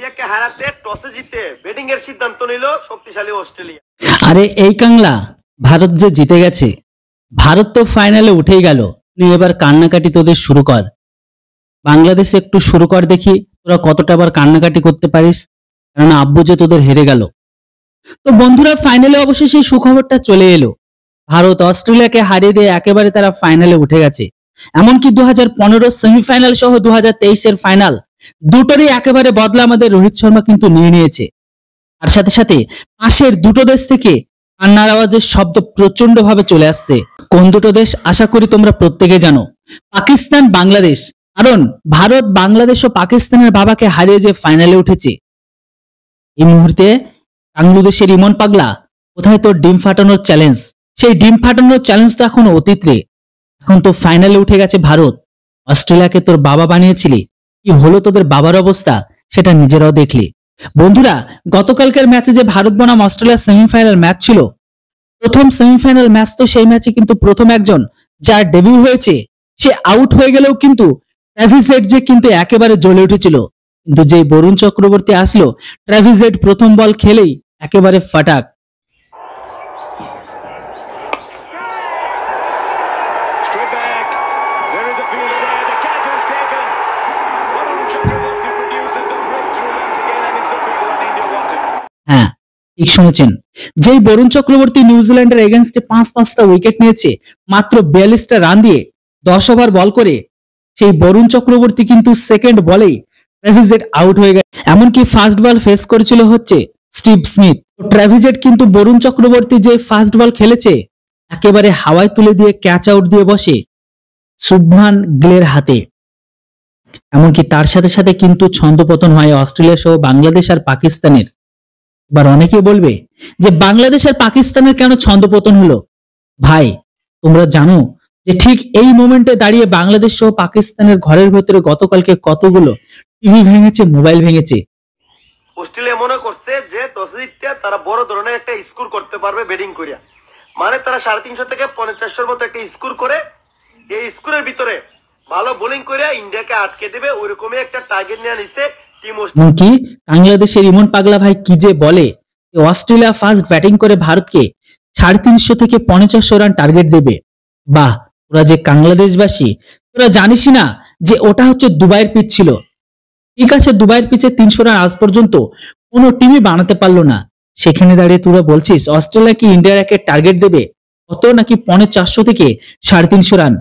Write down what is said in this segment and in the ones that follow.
ইন্ডিয়াকে হারাতে টসে জিতে ব্যাটিং এর সিদ্ধান্ত নিল শক্তিশালী অস্ট্রেলিয়া। আরে এই কাংলা, ভারত যে জিতে গেছে, ভারত তো ফাইনালে উঠেই গেল, তুই এবার কান্নাকাটি তোদের শুরু কর। বাংলাদেশ একটু শুরু কর, দেখি তোরা কতটা আবার কান্নাকাটি করতে পারিস, কারণ আব্বু যে তোদের হেরে গেল। তো বন্ধুরা, ফাইনালে অবশেষে সুখবরটা চলে এলো। ভারত অস্ট্রেলিয়াকে হারিয়ে দিয়ে একেবারে তারা ফাইনালে উঠে গেছে। এমনকি 2015 সেমিফাইনাল সহ 2023-এর ফাইনাল দুটোরই একেবারে বদলা আমাদের রোহিত শর্মা কিন্তু নিয়ে নিয়েছে। আর সাথে সাথে পাশের দুটো দেশ থেকে কান্নার আওয়াজের শব্দ প্রচন্ড ভাবে চলে আসছে। কোন দুটো দেশ আশা করি তোমরা প্রত্যেকে জানো, পাকিস্তান, বাংলাদেশ। কারণ ভারত, বাংলাদেশ ও পাকিস্তানের বাবাকে হারিয়ে যে ফাইনালে উঠেছে। এই মুহূর্তে বাংলাদেশের ইমন পাগলা, কোথায় তোর ডিম ফাটানোর চ্যালেঞ্জ? সেই ডিম ফাটানোর চ্যালেঞ্জ তো এখন অতীতে। এখন তো ফাইনালে উঠে গেছে ভারত। অস্ট্রেলিয়াকে তোর বাবা বানিয়েছিলি, কি হলো তোদের বাবার অবস্থা সেটা নিজেরাও দেখলি। বন্ধুরা, গতকালকের ম্যাচে যে ভারত বনাম অস্ট্রেলিয়ার সেমিফাইনাল ম্যাচ ছিল, প্রথম সেমিফাইনাল ম্যাচ, তো সেই ম্যাচে কিন্তু প্রথম একজন যার ডেবিউ হয়েছে সে আউট হয়ে গেলেও কিন্তু ট্র্যাভিস হেড যে কিন্তু একেবারে জ্বলে উঠেছিল। কিন্তু যেই বরুণ চক্রবর্তী আসলো, ট্র্যাভিস হেড প্রথম বল খেলেই একেবারে ফাটাক। হ্যাঁ, ঠিক শুনেছেন, যেই বরুণ চক্রবর্তী নিউজিল্যান্ডের এগেনস্টে 5-5টা উইকেট নিয়েছে মাত্র 42টা রান দিয়ে 10 ওভার বল করে, সেই বরুণ চক্রবর্তী কিন্তু সেকেন্ড বলেই ট্র্যাভিস হেড আউট হয়ে গেছে। এমনকি ফার্স্ট বল ফেস করেছিল হচ্ছে স্টিভ স্মিথ। ট্র্যাভিস হেড কিন্তু বরুণ চক্রবর্তী যে ফার্স্ট বল খেলেছে একেবারে হাওয়ায় তুলে দিয়ে ক্যাচ আউট দিয়ে বসে শুভমান গিলের হাতে। এমনকি তার সাথে সাথে কিন্তু ছন্দপতন হয় অস্ট্রেলিয়া সহ বাংলাদেশ আর পাকিস্তানের। এবার অনেকেই বলবে যে বাংলাদেশ আর পাকিস্তানের কেন ছন্দপতন হলো? ভাই, তোমরা জানো যে ঠিক এই মোমেন্টে দাঁড়িয়ে বাংলাদেশ সহ পাকিস্তানের ঘরের ভেতরে গতকালকে কতগুলো টিভি ভেঙেছে, মোবাইল ভেঙেছে। অস্ট্রেলিয়া মনে করছে যে টসে জিততে তারা বড় ধরনের একটা স্কোর করতে পারবে ব্যাটিং করিয়া, মানে তারা 350 থেকে 450-এর মতো একটা স্কোর করে এই স্কোরের ভিতরে ভালো বোলিং করে ইন্ডিয়াকে আটকে দেবে, ওইরকমই একটা টার্গেট নিয়ে নিছে টিম অস্ট্রেলিয়া। কি বাংলাদেশের ইমন পাগলা ভাই কি যে বলে, অস্ট্রেলিয়া ফার্স্ট ব্যাটিং করে ভারতকে 350 থেকে 450 রান টার্গেট দেবে। বাহ, তোরা যে বাংলাদেশবাসী, তোরা জানিসই না যে ওটা হচ্ছে দুবাইয়ের পিচ ছিল। ঠিক আছে, দুবাইয়ের পিচে 300 রান আজ পর্যন্ত কোনো টিমই বানাতে পারলো না। সেখানে দাঁড়িয়ে তোরা বলছিস অস্ট্রেলিয়া কি ইন্ডিয়ার একে টার্গেট দেবে কত, নাকি 450 থেকে 350 রান?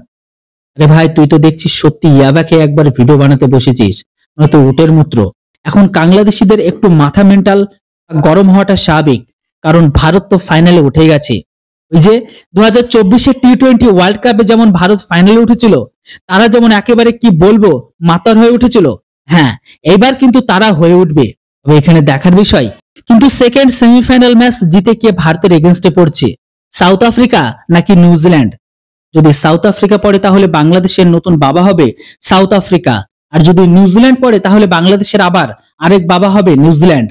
আরে ভাই, তুই তো দেখছিস সত্যি ইয়াবাকে একবার ভিডিও বানাতে বসেছিস, নয়তো উটের মূত্র। এখন বাংলাদেশিদের একটু মাথা মেন্টাল গরম হওয়াটা স্বাভাবিক, কারণ ভারত তো ফাইনালে উঠে গেছে। ওই যে 2024-এর টি-20 ওয়ার্ল্ড কাপে যেমন ভারত ফাইনালে উঠেছিল, তারা যেমন একেবারে কি বলবো মাতার হয়ে উঠেছিল, হ্যাঁ এবার কিন্তু তারা হয়ে উঠবে। তবে এখানে দেখার বিষয়, কিন্তু সেকেন্ড সেমিফাইনাল ম্যাচ জিতে কে ভারতের এগেনস্টে পড়ছে, সাউথ আফ্রিকা নাকি নিউজিল্যান্ড? যদি সাউথ আফ্রিকা পড়ে তাহলে বাংলাদেশের নতুন বাবা হবে সাউথ আফ্রিকা, আর যদি নিউজিল্যান্ড পড়ে তাহলে বাংলাদেশের আবার আরেক বাবা হবে নিউজিল্যান্ড।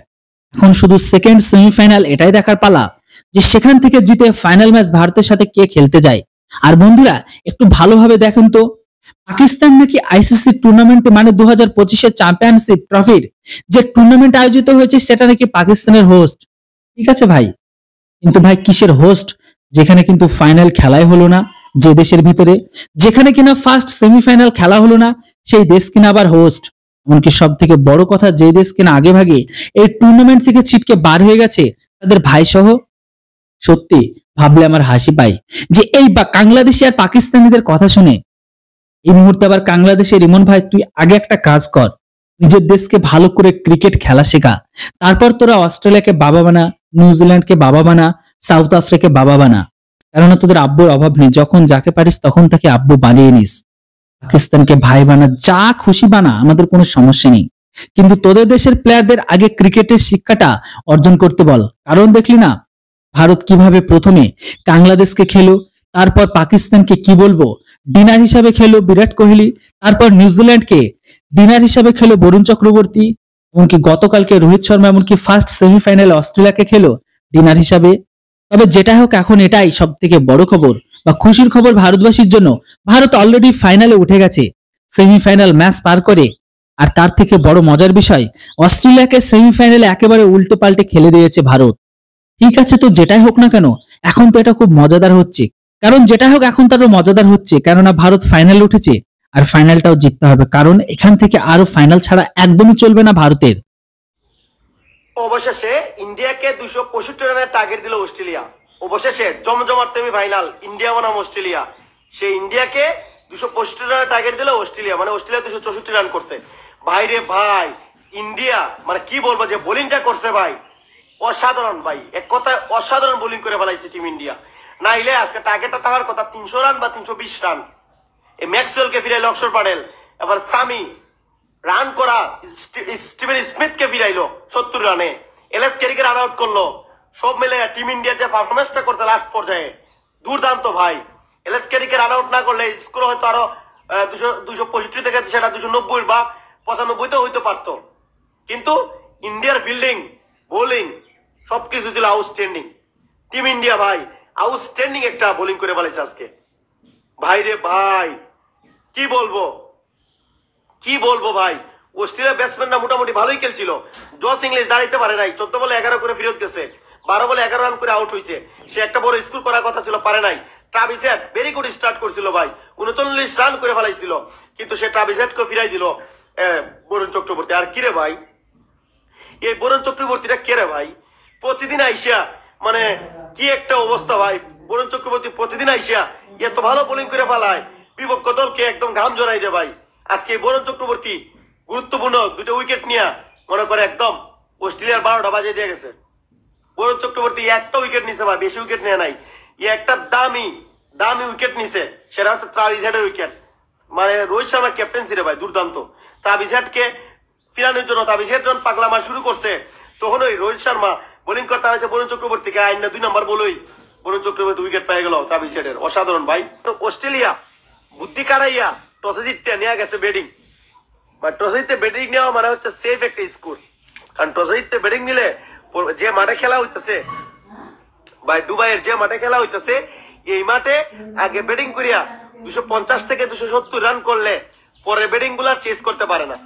এখন শুধু সেকেন্ড সেমিফাইনাল এটাই দেখার পালা যে সেখান থেকে জিতে ফাইনাল ম্যাচ ভারতের সাথে কে খেলতে যায়। আর বন্ধুরা, একটু ভালোভাবে দেখেন তো, পাকিস্তান নাকি আইসিসি টুর্নামেন্টে, মানে 2025-এর চ্যাম্পিয়নশিপ ট্রফির যে টুর্নামেন্ট আয়োজিত হয়েছে সেটা নাকি পাকিস্তানের হোস্ট। ঠিক আছে ভাই, কিন্তু ভাই কিসের হোস্ট, যেখানে কিন্তু ফাইনাল খেলাই হলো না, যে দেশের ভিতরে যেখানে কিনা ফার্স্ট সেমিফাইনাল খেলা হলো না, সেই দেশ কিনা আবার হোস্ট। এমনকি সব থেকে বড় কথা, যে দেশ কিনা আগে ভাগে এই টুর্নামেন্ট থেকে ছিটকে বার হয়ে গেছে তাদের ভাই সহ। সত্যি ভাবলে আমার হাসি পায় যে এই বাংলাদেশি আর পাকিস্তানিদের কথা শুনে। এই মুহূর্তে আবার বাংলাদেশের ইমন ভাই, তুই আগে একটা কাজ কর, নিজের দেশকে ভালো করে ক্রিকেট খেলা শেখা, তারপর তোরা অস্ট্রেলিয়াকে বাবা বানা, নিউজিল্যান্ডকে বাবা বানা, সাউথ আফ্রিকাকে বাবা বানা। কেননা তোদের আব্বুর অভাব নেই, যখন যাকে পারিস তখন তাকে আব্বু বানিয়ে নিস। পাকিস্তানকে ভাই বানা, যা খুশি বানা, আমাদের কোনো সমস্যা নেই, কিন্তু তোদের দেশের প্লেয়ারদের আগে ক্রিকেটের শিক্ষাটা অর্জন করতে বল। কারণ দেখলি না ভারত কিভাবে প্রথমে বাংলাদেশকে খেলো, তারপর পাকিস্তানকে কি বলবো ডিনার হিসাবে খেলো বিরাট কোহলি, তারপর নিউজিল্যান্ডকে ডিনার হিসাবে খেলো বরুণ চক্রবর্তী, এমনকি গতকালকে রোহিত শর্মা এমনকি ফার্স্ট সেমিফাইনালে অস্ট্রেলিয়াকে খেলো ডিনার হিসাবে। তবে যেটা হোক, এখন এটাই সব থেকে বড় খবর বা খুশির খবর ভারতবাসীর জন্য, ভারত অলরেডি ফাইনালে উঠে গেছে। সেমিফাইনাল ম্যাচ পার করে আর তার থেকে বড় মজার বিষয়, অস্ট্রেলিয়াকে সেমিফাইনালে একেবারে উল্টে পাল্টে খেলে দিয়েছে ভারত। ঠিক আছে, তো যেটাই হোক না কেন, এখন তো এটা খুব মজাদার হচ্ছে। কারণ যেটা হোক এখন তারও মজাদার হচ্ছে, কেননা ভারত ফাইনাল উঠেছে আর ফাইনালটাও জিততে হবে, কারণ এখান থেকে আরো ফাইনাল ছাড়া একদমই চলবে না ভারতের। অবশেষে ইন্ডিয়াকে 265 রানের টার্গেট দিল অস্ট্রেলিয়া। অবশেষে জমজমাট সেমিফাইনাল ইন্ডিয়া বনাম অস্ট্রেলিয়া। সেই ইন্ডিয়াকে 265 রানের টার্গেট দিল অস্ট্রেলিয়া, মানে অস্ট্রেলিয়া 264 রান করছে। ভাই রে ভাই, ইন্ডিয়া মানে কি বলবো, যে বোলিংটা করছে ভাই অসাধারণ ভাই, এক কথায় অসাধারণ বোলিং করে ফেলাইছে টিম ইন্ডিয়া। নাইলে আজকে টার্গেটটা থাকার কথা 300 রান বা 320 রান। এই ম্যাক্সওয়েলকে ফিরাইলো অক্ষর প্যাটেল, এবার সামি রান করা স্টিভেন স্মিথকে ফিরাইলো 70 রানে, এলএস কেরিকে রান আউট করলো। সব মিলে টিম ইন্ডিয়া যে পারফরমেন্সটা করছে লাস্ট পর্যায়ে দুর্দান্ত ভাই। এলএস কেরিকে রান আউট না করলে স্কোর হয়তো আরো 265 থেকে সেটা 290 বা 95 হইতে পারতো। কিন্তু ইন্ডিয়ার ফিল্ডিং, বোলিং সবকিছু ছিল আউটস্ট্যান্ডিং। টিম ইন্ডিয়া ভাই আউটস্ট্যান্ডিং একটা বোলিং করে ফেলেছে আজকে। ভাই রে ভাই, কি বলবো কি বলবো ভাই, অস্ট্রেলিয়া ব্যাটসম্যানরা মোটামুটি ভালোই খেলছিল। জস ইংলিশ দাঁড়াইতে পারে নাই, 14 বলে 11 করে ফেরত গেছে, 12 বলে 11 রান করে আউট হয়েছে। সে একটা বড় স্কোর করার কথা ছিল, পারে নাই। Travis head very good start করছিল ভাই, 39 রান করে ফেলাইছিল, কিন্তু সে ট্রাভিস হেডকে ফিরাই দিল বরুণ চক্রবর্তী। আর কিরে ভাই, এই বরুণ চক্রবর্তীটা কে রে ভাই, প্রতিদিন আইসা মানে কি একটা অবস্থা ভাই। বরুণ চক্রবর্তী প্রতিদিন আইসা এত ভালো বোলিং করে ফেলায়, বিপক্ষ দলকে একদম ঘাম জড়াই দেয় ভাই। আজকে বরুণ চক্রবর্তী গুরুত্বপূর্ণ 2টা উইকেট নিয়ে মনে করে একদম অস্ট্রেলিয়ার 12টা বাজিয়ে দিয়ে গেছে। বরুণ চক্রবর্তী একটা উইকেট নিছে ভাই, বেশি উইকেট নেয় নাই। একটা দামি দামি উইকেট নিছে, সেটা হচ্ছে ট্রাভিস হেডের উইকেট। মানে রোহিত শর্মার ক্যাপ্টেন্সি রে ভাই দুর্দান্ত। ট্রাভিস হেডকে ফিরানোর জন্য ট্রাভিস হেড যখন পাগলামা শুরু করছে, তখন ওই রোহিত শর্মা বোলিং করতে আছে বরুণ চক্রবর্তীকে, আইন না 2 নম্বর বলই বরুণ চক্রবর্তী উইকেট পেয়ে গেল ট্রাভিস হেডের। অসাধারণ ভাই। অস্ট্রেলিয়া বুদ্ধি কারাইয়া টসে জিততে নিয়ে গেছে ব্যাটিং। টসে জিততে ব্যাটিং নেওয়া মানে হচ্ছে সেফ একটা স্কোর, কারণ টসে জিততে ব্যাটিং নিলে যে মাঠে খেলা হইতেছে ভাই, দুবাইয়ের যে মাঠে খেলা হইতেছে, এই মাঠে আগে ব্যাটিং করিয়া 250 থেকে 270 রান করলে পরে ব্যাটিং গুলা চেস করতে পারে না।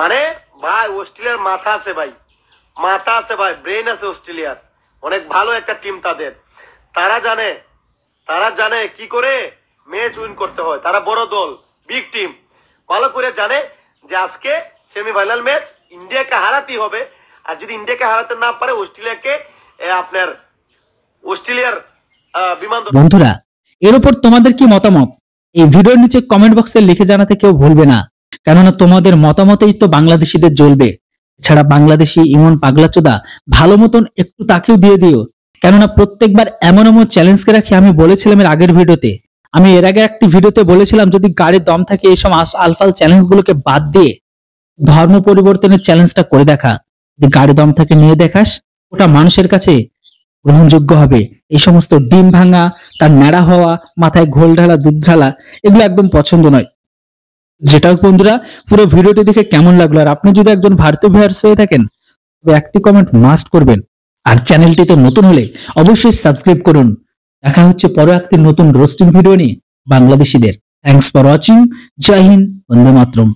মানে ভাই অস্ট্রেলিয়ার মাথা আছে ভাই, মাথা আছে ভাই, ব্রেন আছে অস্ট্রেলিয়ার। অনেক ভালো একটা টিম তাদের। তারা জানে কি করে ম্যাচ উইন করতে হয়। তারা বড় দল, বিগ টিম, ভালো করে জানে যে আজকে সেমিফাইনাল ম্যাচ ইন্ডিয়াকে হারাতেই হবে। আর যদি ইন্ডিয়াকে হারাতে না পারে অস্ট্রেলিয়াকে আপনার অস্ট্রেলিয়ার বিমান। বন্ধুরা, এর উপর তোমাদের কি মতামত এই ভিডিওর নিচে কমেন্ট বক্সে লিখে জানাতে কেউ ভুলবে না, কেননা তোমাদের মতামতেই তো বাংলাদেশিদের জ্বলবে। এছাড়া বাংলাদেশি ইমন পাগলাচোদা ভালো মতন একটু তাকেও দিয়ে দিও, কেননা প্রত্যেকবার এমন এমন চ্যালেঞ্জকে রাখি। আমি বলেছিলাম এর আগের ভিডিওতে, আমি এর আগে একটি ভিডিওতে বলেছিলাম যদি গাড়ির দম থাকে এইসব আলফাল চ্যালেঞ্জ গুলোকে বাদ দিয়ে ধর্ম পরিবর্তনের চ্যালেঞ্জটা করে দেখা। যদি গাড়ি দম থাকে নিয়ে দেখাস, ওটা মানুষের কাছে গ্রহণযোগ্য হবে। এই সমস্ত ডিম ভাঙা, তার ন্যাড়া হওয়া, মাথায় ঘোল ঢালা, দুধ ঢালা, এগুলো একদম পছন্দ নয়। যেটা হোক বন্ধুরা, পুরো ভিডিওটি দেখে কেমন লাগলো, আর আপনি যদি একজন ভারতীয় ভিউয়ার্স হয়ে থাকেন তবে একটি কমেন্ট মাস্ট করবেন। আর চ্যানেলটিতে নতুন হলে অবশ্যই সাবস্ক্রাইব করুন। দেখা হচ্ছে পরে একটি নতুন রোস্টিং ভিডিও নিয়ে বাংলাদেশিদের। Thanks for watching. জয় হিন্দ, বন্দে মাতরম।